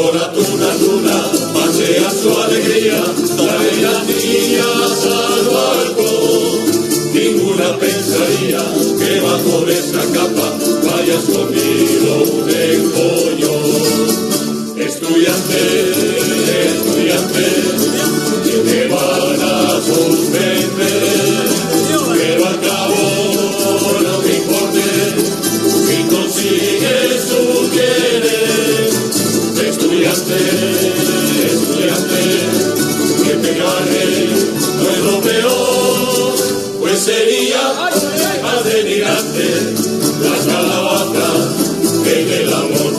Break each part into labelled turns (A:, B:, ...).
A: Tuna, pasea su alegría, trae las niñas al balcón. Ninguna pensaría que bajo de esa capa vaya escondido un empollón. Estudiante, que te van a suspender, pero al cabo no te importe si consigues tu querer. Estudiante, que te gane no es lo peor, pues sería más denigrante las calabazas que en el amor.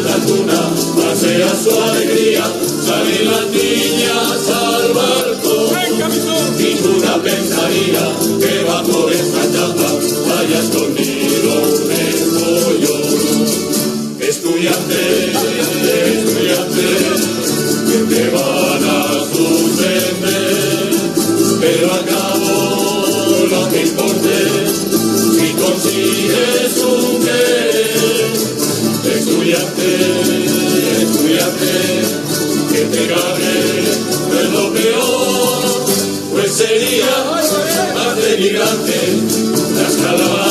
A: La tuna pasea su alegría, salen las niñas al balcón. Ninguna pensaría que bajo esta chapa vaya escondido un empollón. Estudiante, que te van a suspender, pero al cabo no te importe si consigues un querer. Estudiante, que te gane no es lo peor, pues sería más denigrante las calabazas